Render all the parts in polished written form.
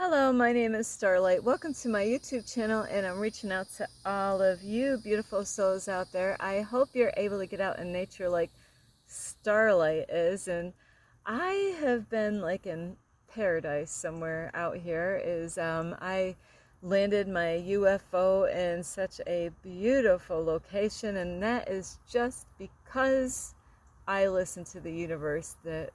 Hello, my name is Starlight. Welcome to my YouTube channel, and I'm reaching out to all of you beautiful souls out there. I hope you're able to get out in nature like Starlight is, and I have been like in paradise somewhere out here. I landed my UFO in such a beautiful location, and that is just because I listen to the universe. The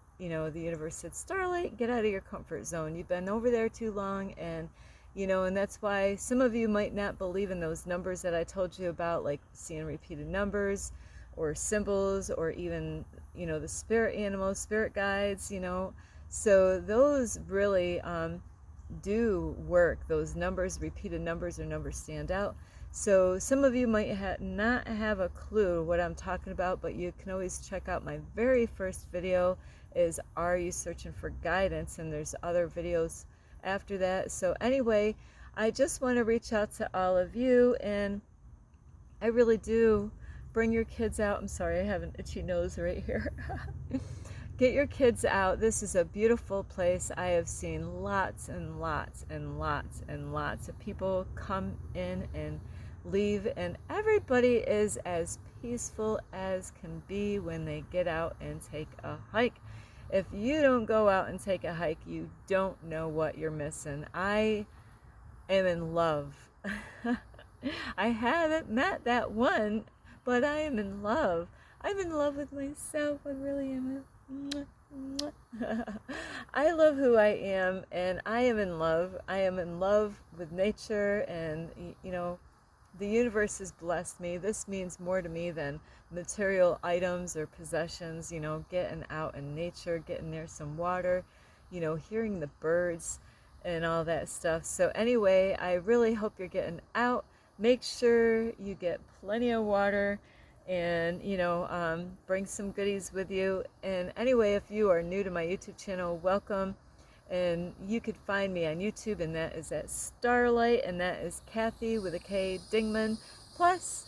universe said, Starlight, get out of your comfort zone. You've been over there too long. And that's why some of you might not believe in those numbers that I told you about, like seeing repeated numbers or symbols, or even, the spirit animals, spirit guides, So those really do work. Those numbers, repeated numbers, or numbers stand out. So some of you might not have a clue what I'm talking about, but you can always check out my very first video is Are You Searching for Guidance? And there's other videos after that. So anyway, I just want to reach out to all of you, and I really do. Bring your kids out. I'm sorry, I have an itchy nose right here. Get your kids out. This is a beautiful place. I have seen lots and lots and lots and lots of people come in and leave, and everybody is as peaceful as can be when they get out and take a hike. If you don't go out and take a hike, you don't know what you're missing. I am in love. I haven't met that one, but I am in love. I'm in love with myself. I really am. I love who I am, and I am in love. I am in love with nature, and the universe has blessed me. This means more to me than material items or possessions. Getting out in nature, getting near some water, hearing the birds and all that stuff. So anyway, I really hope you're getting out. Make sure you get plenty of water, and bring some goodies with you. And anyway, if you are new to my YouTube channel, welcome. And you could find me on YouTube, and that is at Starlight, and that is Kathy with a K Dingman. Plus,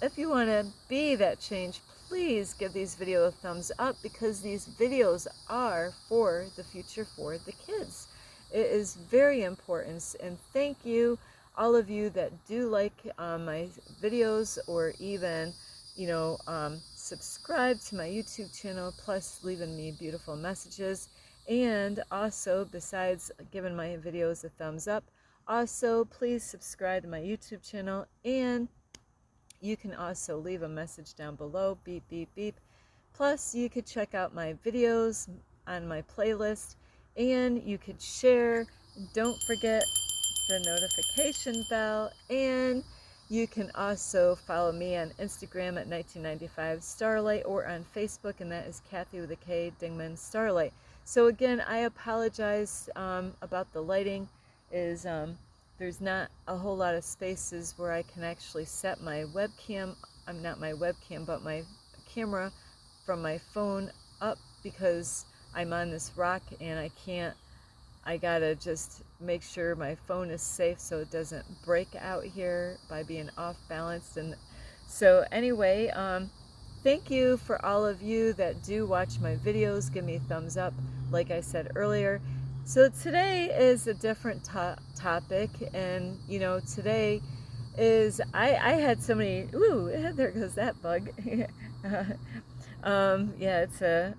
if you want to be that change, please give these videos a thumbs up, because these videos are for the future, for the kids. It is very important. And thank you, all of you that do like my videos, or even subscribe to my YouTube channel, plus leaving me beautiful messages. And also, besides giving my videos a thumbs up, also please subscribe to my YouTube channel, and you can also leave a message down below, beep beep beep. Plus, you could check out my videos on my playlist, and you could share. Don't forget the notification bell, and you can also follow me on Instagram at 1995 Starlight, or on Facebook, and that is Kathy with a K Dingman Starlight. So again, I apologize about the lighting. There's not a whole lot of spaces where I can actually set my webcam. I'm not my webcam, but my camera from my phone up, because I'm on this rock and I gotta just make sure my phone is safe so it doesn't break out here by being off balanced. And so anyway, thank you for all of you that do watch my videos. Give me a thumbs up, like I said earlier. So today is a different topic, and today is I had so many. Ooh, there goes that bug. Yeah, it's a.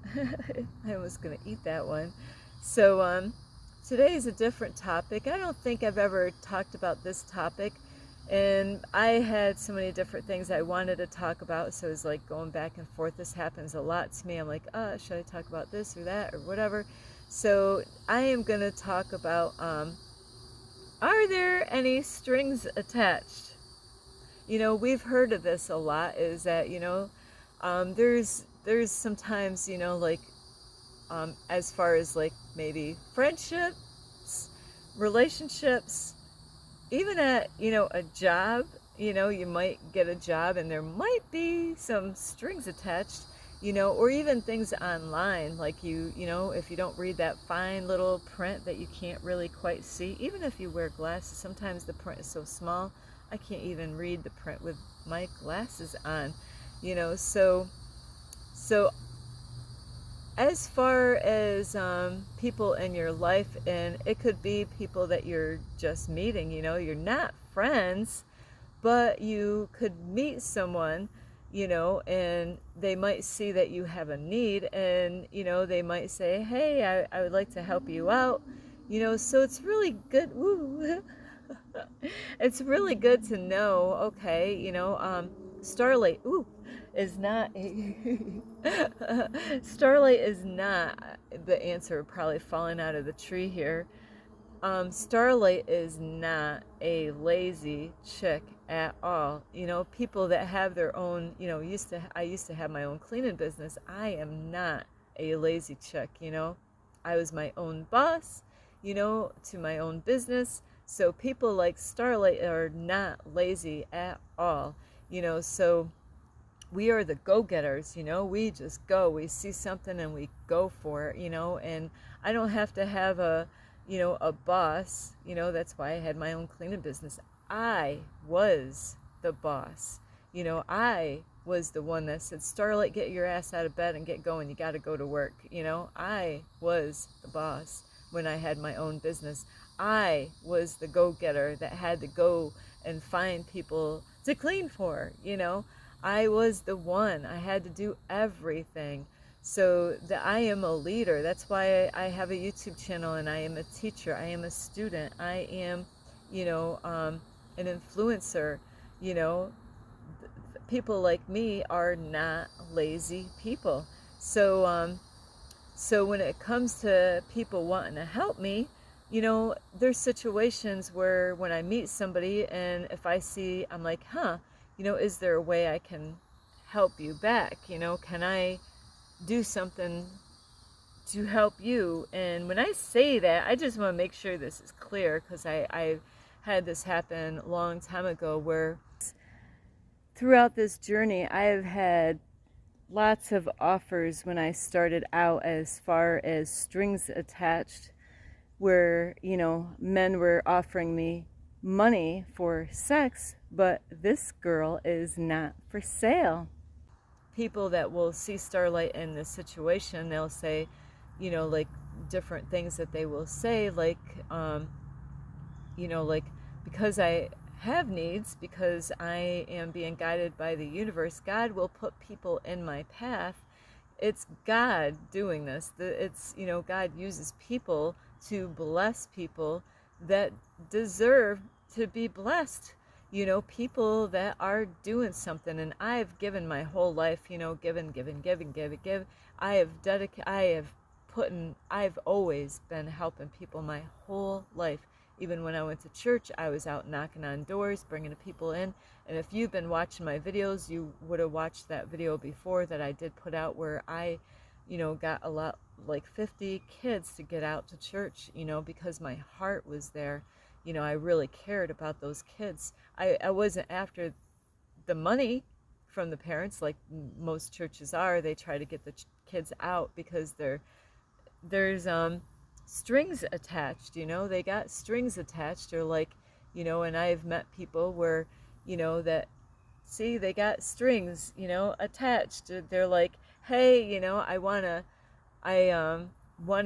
I was gonna eat that one. So today is a different topic. I don't think I've ever talked about this topic, and I had so many different things I wanted to talk about, so it's like going back and forth. This happens a lot to me. I'm like, should I talk about this or that or whatever? So I am going to talk about, are there any strings attached? We've heard of this a lot, is that, there's sometimes, like, as far as like maybe friendships, relationships, even at a job. You might get a job and there might be some strings attached, or even things online, like if you don't read that fine little print that you can't really quite see. Even if you wear glasses, sometimes the print is so small I can't even read the print with my glasses on. So as far as people in your life, and it could be people that you're just meeting, you're not friends, but you could meet someone, and they might see that you have a need, and, they might say, hey, I would like to help you out, so it's really good. Woo, it's really good to know, okay, Starlight, is not Starlight is not the answer, probably falling out of the tree here. Starlight is not a lazy chick at all. People that have their own, I used to have my own cleaning business. I am not a lazy chick. I was my own boss, to my own business. So people like Starlight are not lazy at all, so we are the go-getters. We just go, we see something and we go for it, and I don't have to have a boss. That's why I had my own cleaning business. I was the boss. I was the one that said, Starlight, get your ass out of bed and get going, you got to go to work. I was the boss when I had my own business. I was the go-getter that had to go and find people to clean for. I was the one. I had to do everything. So I am a leader. That's why I have a YouTube channel, and I am a teacher. I am a student. I am, an influencer. You know, People like me are not lazy people. So when it comes to people wanting to help me, there's situations where when I meet somebody, and if I see, I'm like, is there a way I can help you back? Can I do something to help you? And when I say that, I just want to make sure this is clear, because I had this happen a long time ago, where throughout this journey I have had lots of offers when I started out, as far as strings attached, where, men were offering me money for sex, but this girl is not for sale. People that will see Starlight in this situation, they'll say, like different things that they will say, like, like, because I have needs, because I am being guided by the universe, God will put people in my path. It's God doing this. It's, God uses people to bless people that deserve to be blessed. People that are doing something, and I've given my whole life, give. I've always been helping people my whole life. Even when I went to church, I was out knocking on doors, bringing people in. And if you've been watching my videos, you would have watched that video before that I did put out, where I, got a lot, like 50 kids to get out to church, because my heart was there. I really cared about those kids. I wasn't after the money from the parents like most churches are. They try to get the kids out because there's strings attached. They got strings attached, or like, and I've met people where, that, see, they got strings, attached. They're like, hey, I want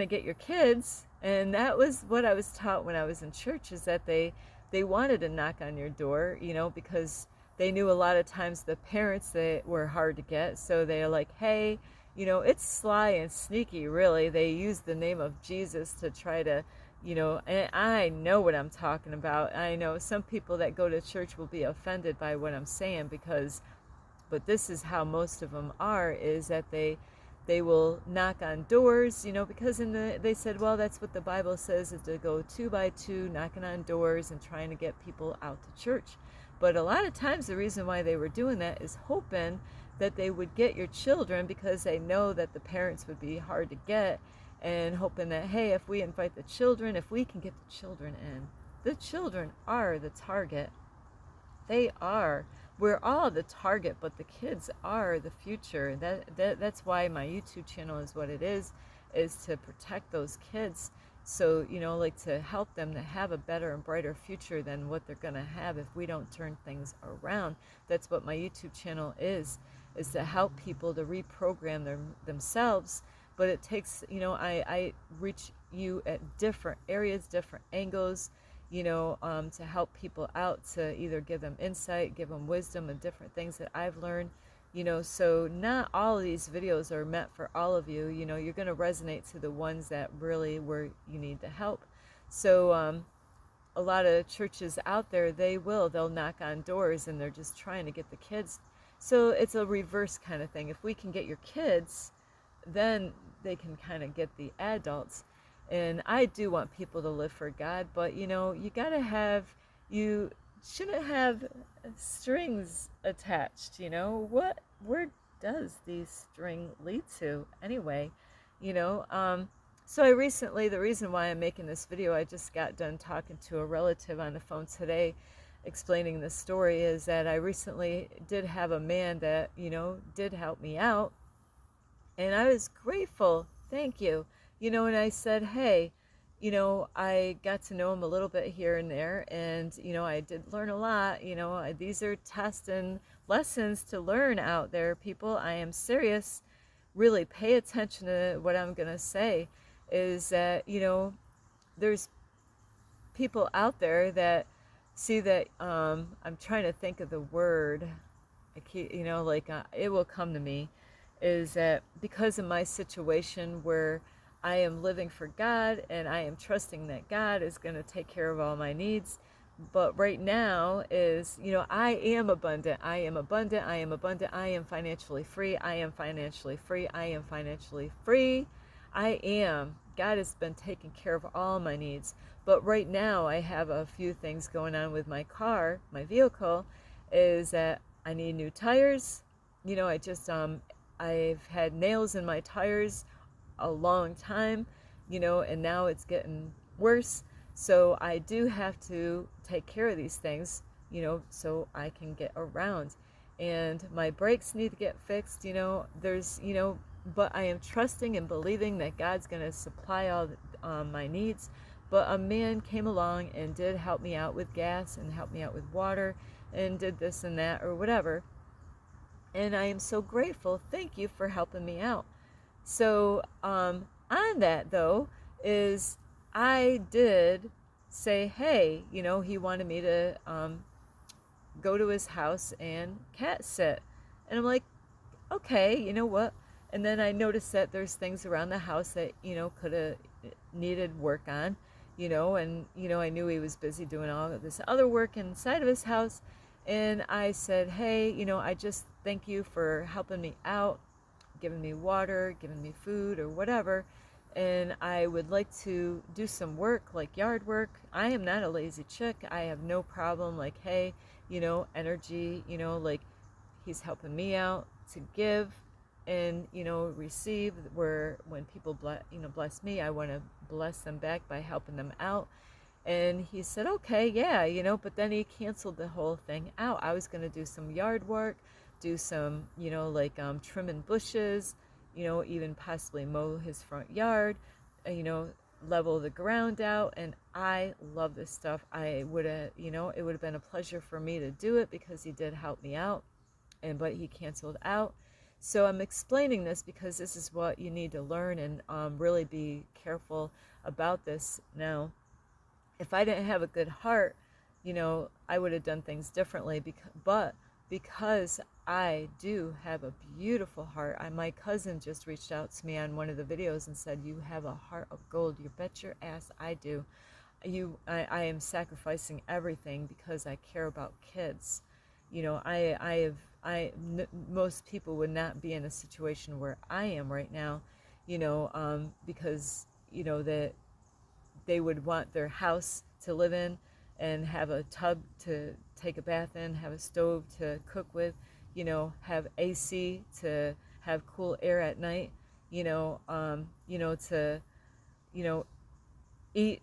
to get your kids. And that was what I was taught when I was in church, is that they wanted to knock on your door, because they knew a lot of times the parents, they were hard to get. So they're like, hey, it's sly and sneaky, really. They use the name of Jesus to try to, and I know what I'm talking about. I know some people that go to church will be offended by what I'm saying, but this is how most of them are, is that they will knock on doors, because they said, well, that's what the Bible says, is to go 2 by 2, knocking on doors and trying to get people out to church. But a lot of times the reason why they were doing that is hoping that they would get your children, because they know that the parents would be hard to get, and hoping that, hey, if we invite the children, if we can get the children in, the children are the target. They are. We're all the target, but the kids are the future. That's why my YouTube channel is what it is to protect those kids. So, like, to help them to have a better and brighter future than what they're going to have if we don't turn things around. That's what my YouTube channel is to help people to reprogram themselves, but it takes, I reach you at different areas, different angles, to help people out, to either give them insight, give them wisdom and different things that I've learned. So not all of these videos are meant for all of you. You're going to resonate to the ones that really where you need the help. So a lot of churches out there, they'll knock on doors and they're just trying to get the kids. So it's a reverse kind of thing. If we can get your kids, then they can kind of get the adults. And I do want people to live for God, but you gotta have, you shouldn't have strings attached. Where does the string lead to anyway? you know um so the reason why I'm making this video, I just got done talking to a relative on the phone today explaining the story, is that I recently did have a man that did help me out, and I was grateful. Thank you. And I said, hey, I got to know him a little bit here and there, and I did learn a lot. These are tests and lessons to learn out there, people. I am serious. Really pay attention to what I'm going to say, is that there's people out there that see that I'm trying to think of the word. I keep, it will come to me, is that because of my situation where I am living for God and I am trusting that God is going to take care of all my needs. But right now is, I am abundant. I am abundant. I am abundant. I am financially free. I am financially free. I am financially free. I am. God has been taking care of all my needs. But right now I have a few things going on with my car, my vehicle, is that I need new tires. I've had nails in my tires a long time, and now it's getting worse. So I do have to take care of these things, so I can get around. And my brakes need to get fixed, but I am trusting and believing that God's going to supply all my needs. But a man came along and did help me out with gas and helped me out with water and did this and that or whatever. And I am so grateful. Thank you for helping me out. So on that though, is I did say, hey, he wanted me to go to his house and cat sit. And I'm like, okay, you know what? And then I noticed that there's things around the house that, could have needed work on, and, I knew he was busy doing all of this other work inside of his house. And I said, hey, I just thank you for helping me out, giving me water, giving me food or whatever. And I would like to do some work, like yard work. I am not a lazy chick. I have no problem, like, hey, energy, like he's helping me out to give and, receive, where when people bless me, I want to bless them back by helping them out. And he said, okay, yeah, but then he canceled the whole thing out. I was going to do some yard work, do some, trimming bushes, even possibly mow his front yard, level the ground out. And I love this stuff. I would have, it would have been a pleasure for me to do it because he did help me out, but he canceled out. So I'm explaining this because this is what you need to learn, and really be careful about this. Now, if I didn't have a good heart, I would have done things differently. But because I do have a beautiful heart, my cousin just reached out to me on one of the videos and said, you have a heart of gold. You bet your ass I do. I am sacrificing everything because I care about kids. Most people would not be in a situation where I am right now, because, that they would want their house to live in and have a tub to take a bath in, have a stove to cook with, have AC to have cool air at night, to, eat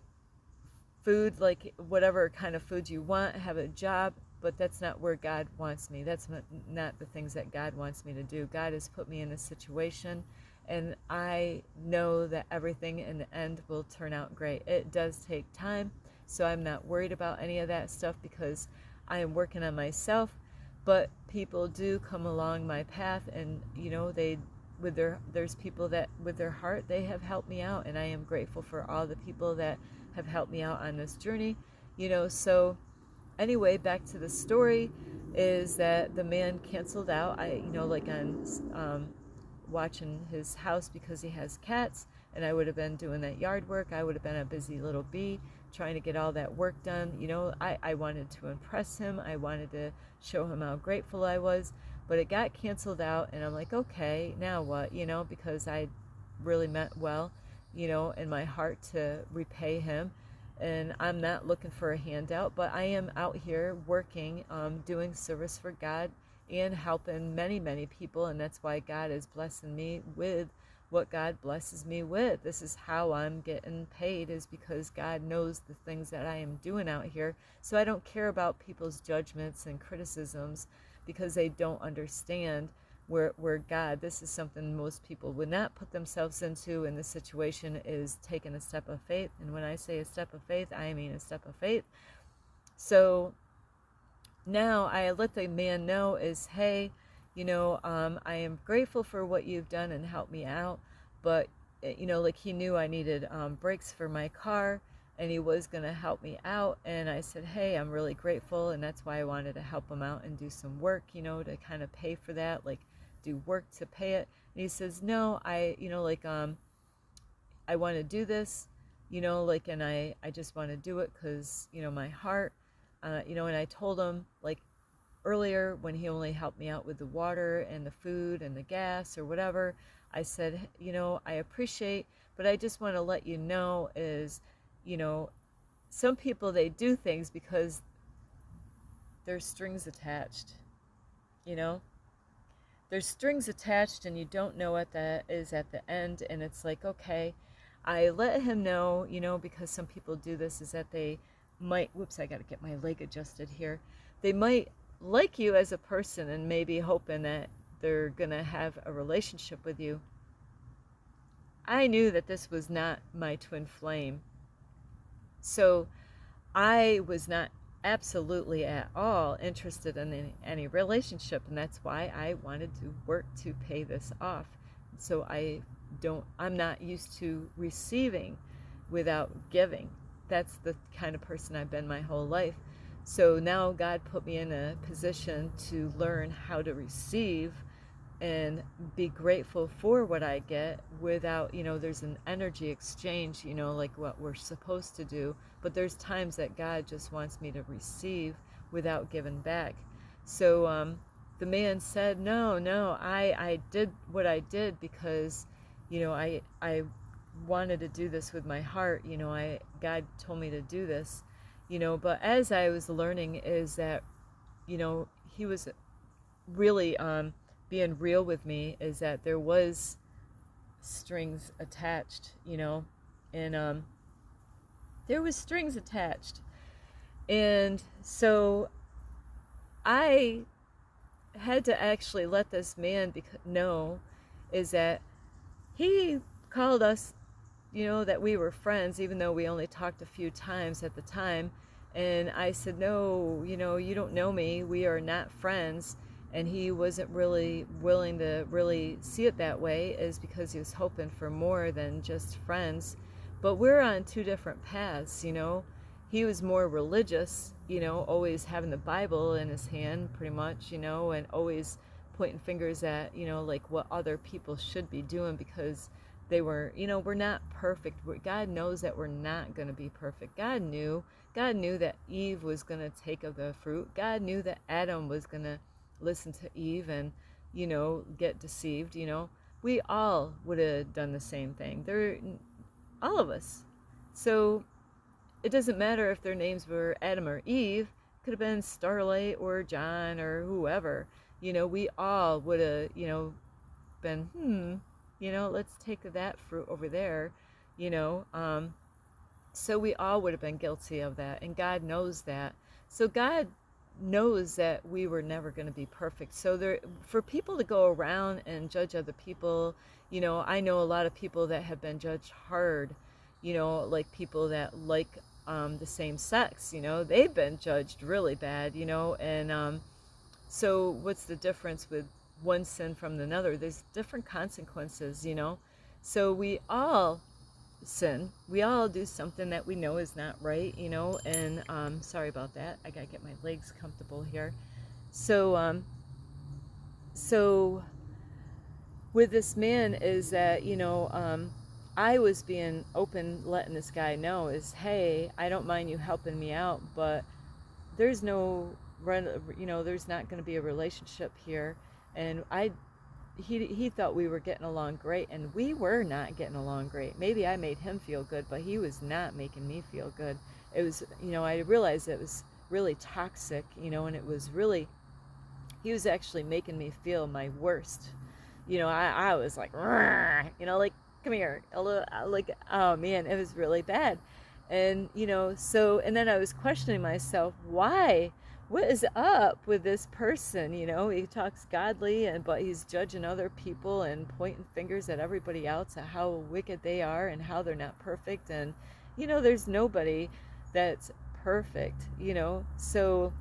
food, like whatever kind of food you want, have a job. But that's not where God wants me. That's not the things that God wants me to do. God has put me in a situation, and I know that everything in the end will turn out great. It does take time, so I'm not worried about any of that stuff because I am working on myself. But people do come along my path, and they with there's people that with their heart, they have helped me out, and I am grateful for all the people that have helped me out on this journey. So anyway, back to the story is that the man canceled out. Like on watching his house because he has cats, and I would have been doing that yard work. I would have been a busy little bee trying to get all that work done. I wanted to impress him. I wanted to show him how grateful I was, but it got canceled out, and I'm like, okay, now what? Because I really meant well, in my heart to repay him. And I'm not looking for a handout, but I am out here working, doing service for God and helping many, many people. And that's why God is blessing me with what God blesses me with. This is how I'm getting paid, is because God knows the things that I am doing out here. So I don't care about people's judgments and criticisms, because they don't understand where God, this is something most people would not put themselves into in this situation, is taking a step of faith. And when I say a step of faith, I mean a step of faith. So now I let the man know is, hey, I am grateful for what you've done and helped me out, but like he knew I needed brakes for my car, and he was going to help me out. And I said, hey, I'm really grateful, and that's why I wanted to help him out and do some work, to kind of pay for that, like do work to pay it. And he says, no, I want to do this, and I just want to do it because, my heart, and I told him, like, earlier when he only helped me out with the water and the food and the gas or whatever, I said, I appreciate, but I just want to let you know is, some people, they do things because there's strings attached, there's strings attached, and you don't know what that is at the end. And it's like, okay, I let him know, because some people do this, is that they might, whoops, I got to get my leg adjusted here. They might like you as a person and maybe hoping that they're going to have a relationship with you. I knew that this was not my twin flame. So I was not absolutely at all interested in any relationship, and that's why I wanted to work to pay this off. So I'm not used to receiving without giving. That's the kind of person I've been my whole life. So now God put me in a position to learn how to receive and be grateful for what I get without, there's an energy exchange, like what we're supposed to do. But there's times that God just wants me to receive without giving back. So the man said, no, I did what I did because, I wanted to do this with my heart. God told me to do this, but as I was learning is that, he was really being real with me, is that there was strings attached, and there was strings attached. And so I had to actually let this man know is that he called us, that we were friends, even though we only talked a few times at the time. And I said, no, you don't know me. We are not friends. And he wasn't really willing to really see it that way, is because he was hoping for more than just friends. But we're on two different paths, He was more religious, always having the Bible in his hand, pretty much, and always pointing fingers at, like what other people should be doing because they were, we're not perfect. God knows that we're not going to be perfect. God knew that Eve was going to take of the fruit. God knew that Adam was going to listen to Eve and, get deceived, We all would have done the same thing. All of us. So it doesn't matter if their names were Adam or Eve. Could have been Starlight or John or whoever. We all would have, been, let's take that fruit over there, so we all would have been guilty of that, and God knows that. So God knows that we were never going to be perfect. So for people to go around and judge other people, I know a lot of people that have been judged hard, like people that like the same sex, they've been judged really bad, and so what's the difference with one sin from another. There's different consequences, you know. So we all sin. We all do something that we know is not right, you know. And sorry about that. I gotta get my legs comfortable here. So so with this man is that, you know, I was being open, letting this guy know is, hey, I don't mind you helping me out, but there's no run, you know, there's not going to be a relationship here. And he thought we were getting along great, and we were not getting along great. Maybe I made him feel good, but he was not making me feel good. It was, you know, I realized it was really toxic, you know, and it was really, he was actually making me feel my worst. You know, I was like, you know, like, come here, like, oh man, it was really bad. And, you know, so, and then I was questioning myself, why? What is up with this person? You know, he talks godly, but he's judging other people and pointing fingers at everybody else at how wicked they are and how they're not perfect. And, you know, there's nobody that's perfect, you know. So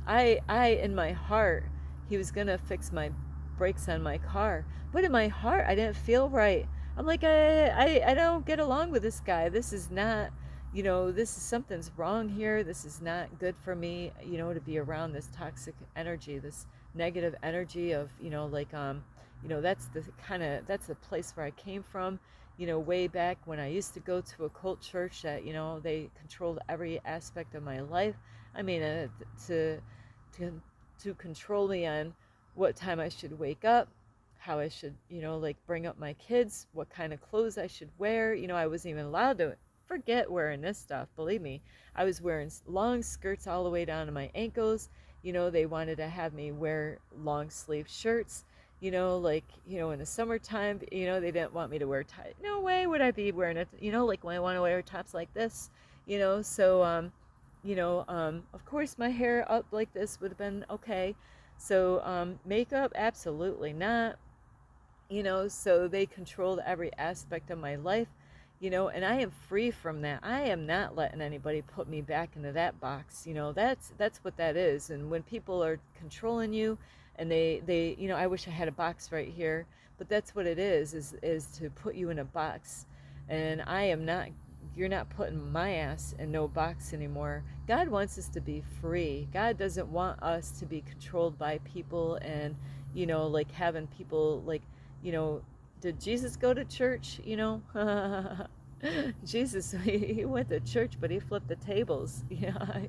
in my heart, he was going to fix my brakes on my car. But in my heart, I didn't feel right. I'm like, I don't get along with this guy. This is not, you know, this is, something's wrong here. This is not good for me, you know, to be around this toxic energy, this negative energy of, you know, like, you know, that's the place where I came from, you know, way back when I used to go to a cult church that, you know, they controlled every aspect of my life. I mean, to, to control me on what time I should wake up, how I should, you know, like bring up my kids, what kind of clothes I should wear. You know, I wasn't even allowed to forget wearing this stuff. Believe me, I was wearing long skirts all the way down to my ankles. You know, they wanted to have me wear long sleeve shirts. You know, like, you know, in the summertime, you know, they didn't want me to wear tie. No way would I be wearing it. You know, like when I want to wear tops like this. You know, so you know, of course, my hair up like this would have been okay. So makeup, absolutely not. You know, so they controlled every aspect of my life, you know, and I am free from that. I am not letting anybody put me back into that box. You know, that's what that is. And when people are controlling you, and they you know, I wish I had a box right here, but that's what it is to put you in a box. And I am not, you're not putting my ass in no box anymore. God wants us to be free. God doesn't want us to be controlled by people, and, you know, like having people like, you know, did Jesus go to church? You know, Jesus, he went to church, but he flipped the tables. Yeah.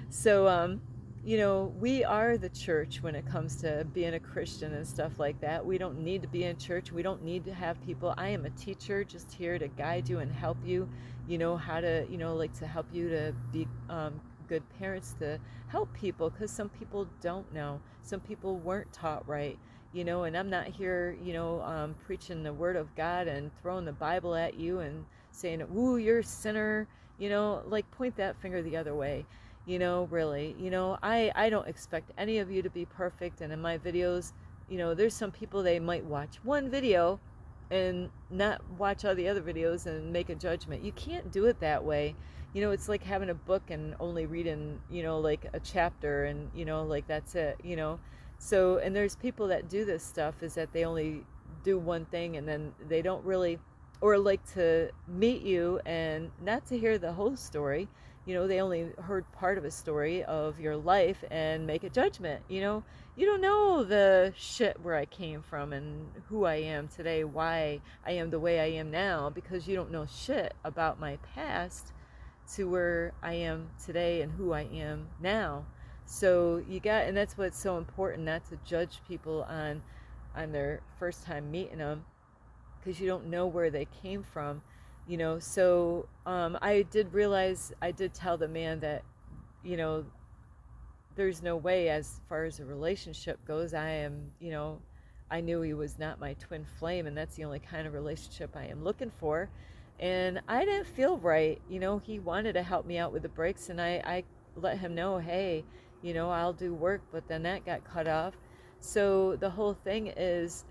So, you know, we are the church when it comes to being a Christian and stuff like that. We don't need to be in church. We don't need to have people. I am a teacher, just here to guide you and help you, you know, how to, you know, like to help you to be good parents, to help people, because some people don't know. Some people weren't taught right, you know, and I'm not here, you know, preaching the word of God and throwing the Bible at you and saying, ooh, you're a sinner, you know, like point that finger the other way. You know, really, you know, I don't expect any of you to be perfect. And in my videos, you know, there's some people, they might watch one video and not watch all the other videos and make a judgment. You can't do it that way. You know, it's like having a book and only reading, you know, like a chapter, and, you know, like that's it, you know. So, and there's people that do this stuff, is that they only do one thing and then they don't really, or like to meet you and not to hear the whole story. You know, they only heard part of a story of your life and make a judgment. You know, you don't know the shit where I came from and who I am today, why I am the way I am now, because you don't know shit about my past to where I am today and who I am now. So you got, and that's what's so important, not to judge people on their first time meeting them, because you don't know where they came from, you know. So I did realize, I did tell the man that, you know, there's no way, as far as a relationship goes, I am, you know, I knew he was not my twin flame, and that's the only kind of relationship I am looking for. And I didn't feel right, you know. He wanted to help me out with the brakes, and I let him know, hey, you know, I'll do work, but then that got cut off. So the whole thing is,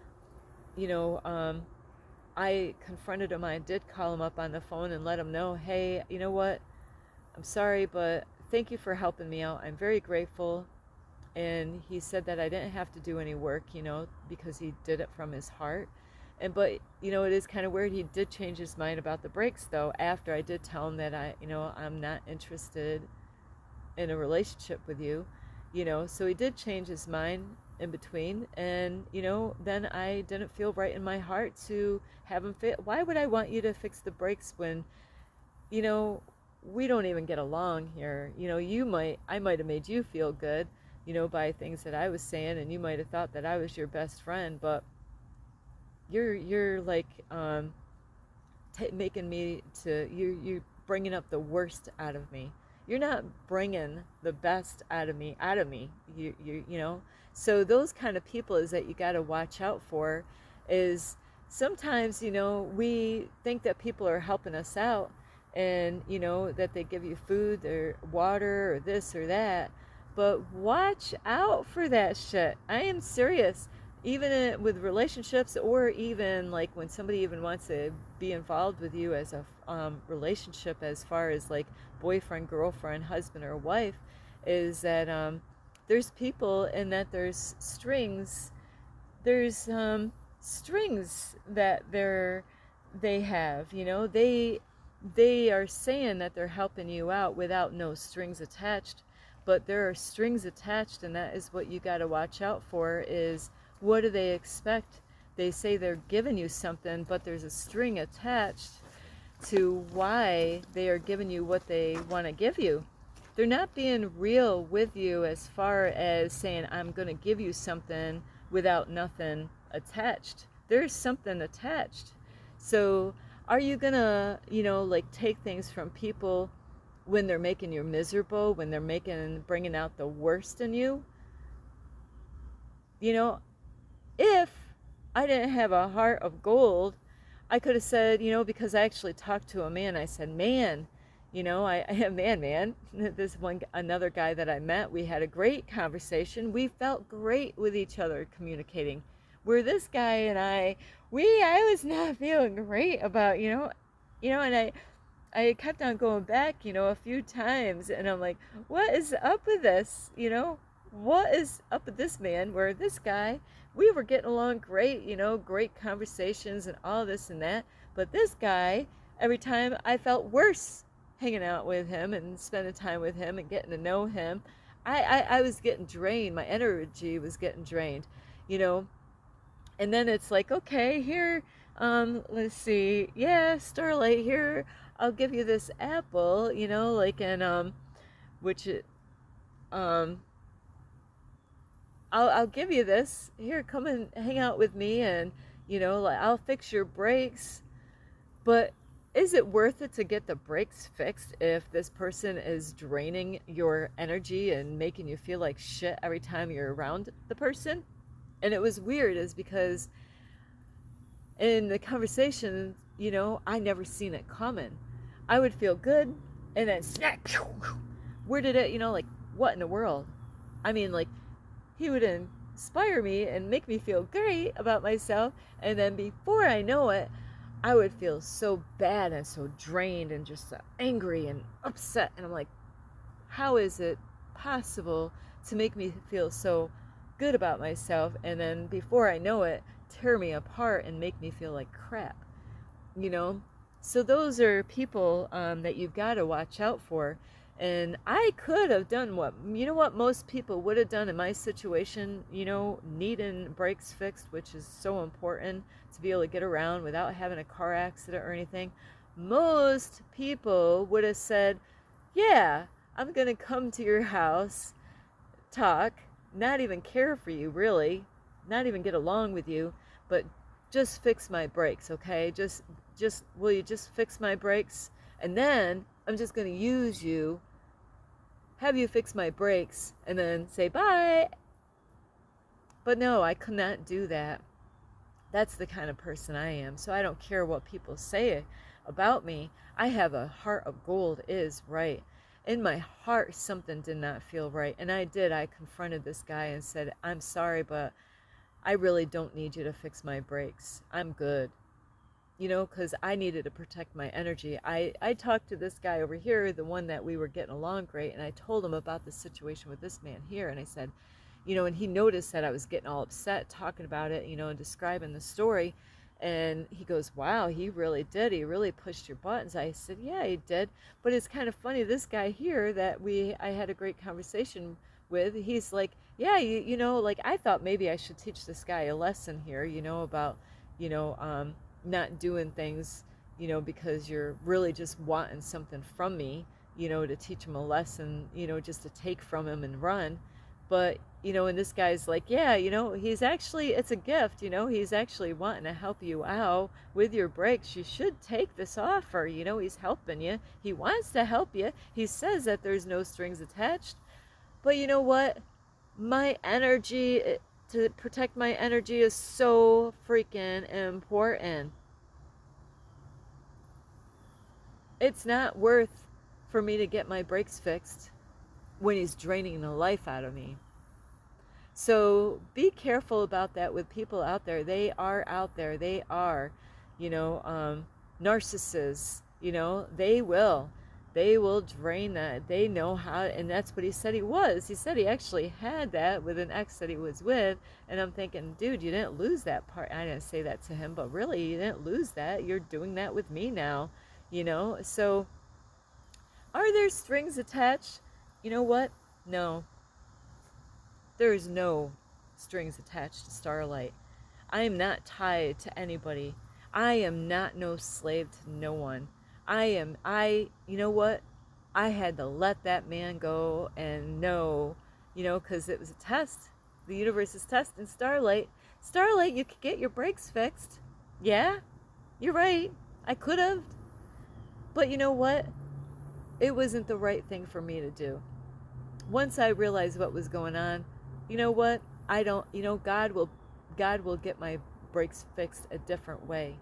you know, I confronted him. I did call him up on the phone and let him know, hey, you know what? I'm sorry, but thank you for helping me out. I'm very grateful. and he said that I didn't have to do any work, because he did it from his heart. But it is kind of weird. He did change his mind about the breaks, though, after I did tell him that I'm not interested in a relationship with you. So he did change his mind in between, and then I didn't feel right in my heart to have him fit. Why would I want you to fix the brakes when we don't even get along here? I might have made you feel good, by things that I was saying, and you might have thought that I was your best friend, but you're like making me to you're bringing up the worst out of me. You're not bringing the best out of me. So those kind of people is that you got to watch out for. Is sometimes we think that people are helping us out, and that they give you food or water or this or that, but watch out for that shit. I am serious. Even with relationships, or even like when somebody even wants to be involved with you as a relationship, as far as like boyfriend, girlfriend, husband, or wife, is that there's people, and that there's strings. There's strings that they have. They are saying that they're helping you out without no strings attached, but there are strings attached, and that is what you got to watch out for. Is what do they expect? They say they're giving you something, but there's a string attached to why they are giving you what they want to give you. They're not being real with you, as far as saying, I'm going to give you something without nothing attached. There's something attached. So are you going to, like take things from people when they're making you miserable, when they're bringing out the worst in you? If I didn't have a heart of gold, I could have said, because I actually talked to a man. I said, man, man, this another guy that I met, we had a great conversation. We felt great with each other communicating. Where this guy and I was not feeling great about, and I kept on going back, a few times, and I'm like, what is up with this? What is up with this man? Where this guy, we were getting along great, great conversations and all this and that. But this guy, every time I felt worse hanging out with him and spending time with him and getting to know him, I was getting drained. My energy was getting drained, And then it's like, okay, here, let's see. Yeah, Starlight, here, I'll give you this apple, which it, I'll give you this. Here, come and hang out with me, and I'll fix your brakes. But is it worth it to get the brakes fixed if this person is draining your energy and making you feel like shit every time you're around the person? And it was weird, is because in the conversation, I never seen it coming. I would feel good, and then snap. Where did it? Like, what in the world? I mean, like, he would inspire me and make me feel great about myself, and then before I know it, I would feel so bad and so drained and just so angry and upset. And I'm like, how is it possible to make me feel so good about myself, and then before I know it, tear me apart and make me feel like crap? So those are people that you've got to watch out for. And I could have done what most people would have done in my situation, needing brakes fixed, which is so important to be able to get around without having a car accident or anything. Most people would have said, yeah, I'm going to come to your house, talk, not even care for you, really, not even get along with you, but just fix my brakes, okay? Just will you just fix my brakes? And then I'm just going to use you, have you fix my brakes, and then say bye. But no, I could not do that. That's the kind of person I am. So I don't care what people say about me. I have a heart of gold, is right. In my heart, something did not feel right. And I confronted this guy and said, I'm sorry, but I really don't need you to fix my brakes. I'm good. Because I needed to protect my energy. I talked to this guy over here, the one that we were getting along great, and I told him about the situation with this man here, and I said, and he noticed that I was getting all upset talking about it, and describing the story. And he goes, wow, he really did. He really pushed your buttons. I said, yeah, he did. But it's kind of funny. This guy here that I had a great conversation with, he's like, yeah, like I thought maybe I should teach this guy a lesson here, about, you know, um, not doing things, because you're really just wanting something from me, to teach him a lesson, just to take from him and run. But, and this guy's like, yeah, he's actually, it's a gift, he's actually wanting to help you out with your breaks. You should take this offer. He's helping you. He wants to help you. He says that there's no strings attached. But you know what? My energy, to protect my energy is so freaking important. It's not worth for me to get my brakes fixed when he's draining the life out of me. So be careful about that with people out there. They are out there. They are, you know, um, narcissists. They will drain that. They know how, and that's what he said he was. He said he actually had that with an ex that he was with, and I'm thinking, dude, you didn't lose that part. I didn't say that to him, but really, you didn't lose that. You're doing that with me now, So, are there strings attached? You know what? No, there is no strings attached to Starlight. I am not tied to anybody. I am not no slave to no one. You know what? I had to let that man go and know, because it was a test. The universe is testing Starlight. Starlight, you could get your brakes fixed. Yeah, you're right. I could have. But you know what? It wasn't the right thing for me to do. Once I realized what was going on, you know what? I don't, God will get my brakes fixed a different way.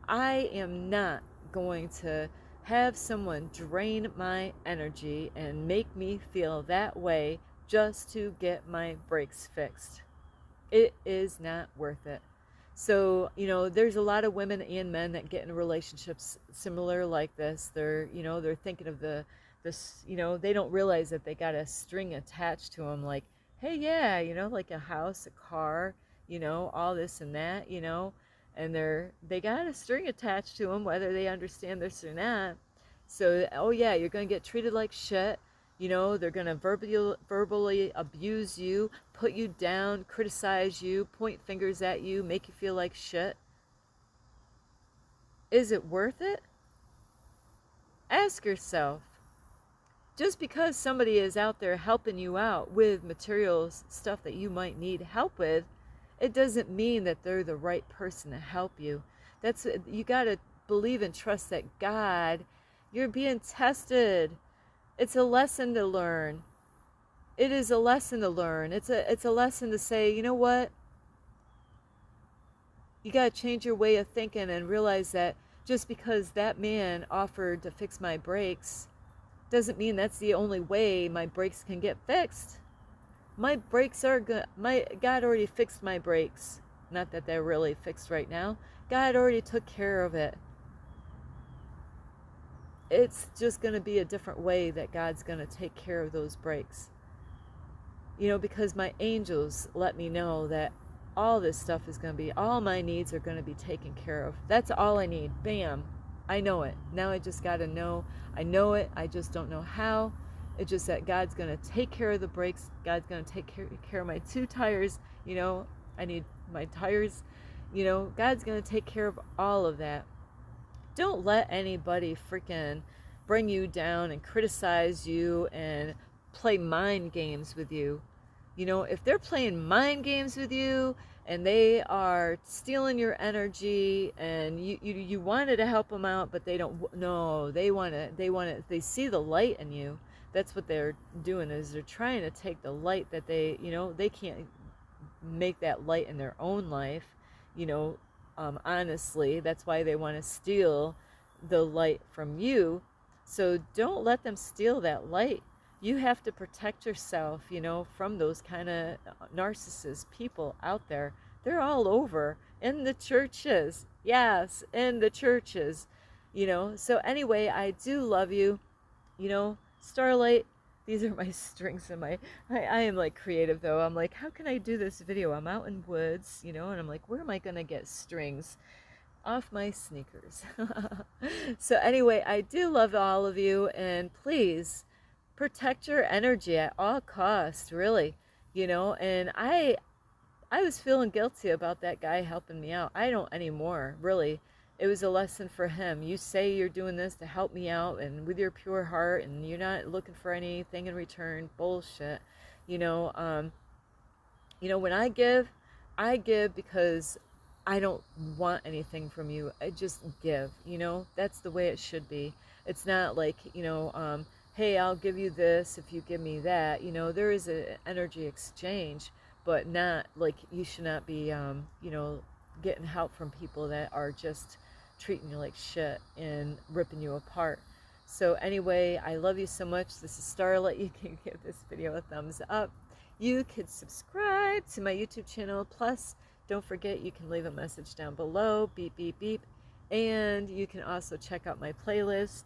I am not going to have someone drain my energy and make me feel that way just to get my brakes fixed. It is not worth it. So, there's a lot of women and men that get in relationships similar like this. They're thinking of this, they don't realize that they got a string attached to them, like, hey, yeah, like a house, a car, all this and that, and they got a string attached to them, whether they understand this or not. So, oh yeah, you're going to get treated like shit. They're going to verbally abuse you, put you down, criticize you, point fingers at you, make you feel like shit. Is it worth it? Ask yourself. Just because somebody is out there helping you out with materials, stuff that you might need help with, it doesn't mean that they're the right person to help you. You got to believe and trust that God, you're being tested. It's a lesson to learn. It is a lesson to learn. It's a lesson to say, you know what? You got to change your way of thinking and realize that just because that man offered to fix my brakes doesn't mean that's the only way my brakes can get fixed. My brakes are good. God already fixed my brakes. Not that they're really fixed right now. God already took care of it. It's just going to be a different way that God's going to take care of those brakes. Because my angels let me know that all this stuff is going to be, all my needs are going to be taken care of. That's all I need. Bam. I know it. Now I just got to know. I know it. I just don't know how. It's just that God's going to take care of the brakes. God's going to take care of my 2 tires. I need my tires. God's going to take care of all of that. Don't let anybody freaking bring you down and criticize you and play mind games with you. If they're playing mind games with you and they are stealing your energy and you wanted to help them out, but they don't, no, they see the light in you. That's what they're doing, is they're trying to take the light that they can't make that light in their own life, honestly. That's why they want to steal the light from you. So don't let them steal that light. You have to protect yourself, from those kind of narcissist people out there. They're all over in the churches. Yes, in the churches. So anyway, I do love you. Starlight, these are my strings and I am like creative though. I'm like, how can I do this video? I'm out in woods, you know, and I'm like, where am I gonna get strings? Off my sneakers. So anyway, I do love all of you, and please protect your energy at all costs, really. You know, and I was feeling guilty about that guy helping me out. I don't anymore, really. It was a lesson for him. You say you're doing this to help me out and with your pure heart, and you're not looking for anything in return. Bullshit. You know, when I give because I don't want anything from you. I just give, That's the way it should be. It's not like, hey, I'll give you this if you give me that. There is an energy exchange, but not like you should not be, getting help from people that are just treating you like shit and ripping you apart. So anyway, I love you so much. This is Starlight. You can give this video a thumbs up. You could subscribe to my YouTube channel. Plus, don't forget you can leave a message down below. Beep, beep, beep. And you can also check out my playlist.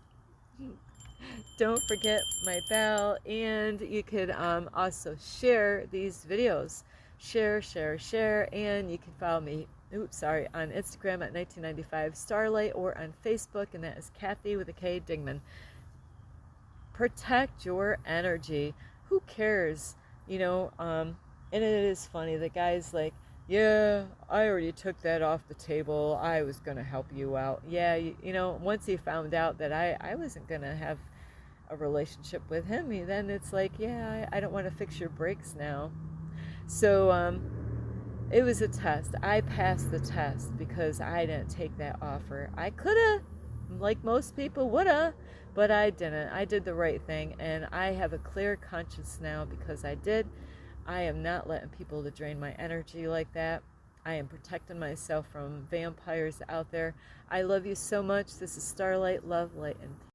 Don't forget my bell. And you could also share these videos. Share, share, share. And you can follow me on Instagram at 1995 Starlight, or on Facebook, and that is Kathy with a K Dingman. Protect your energy. Who cares? And it is funny. The guy's like, yeah, I already took that off the table. I was going to help you out. Yeah, once he found out that I wasn't going to have a relationship with him, then it's like, yeah, I don't want to fix your brakes now. So, it was a test. I passed the test because I didn't take that offer. I could have, like most people would have, but I didn't. I did the right thing, and I have a clear conscience now because I did. I am not letting people to drain my energy like that. I am protecting myself from vampires out there. I love you so much. This is Starlight, love, light, and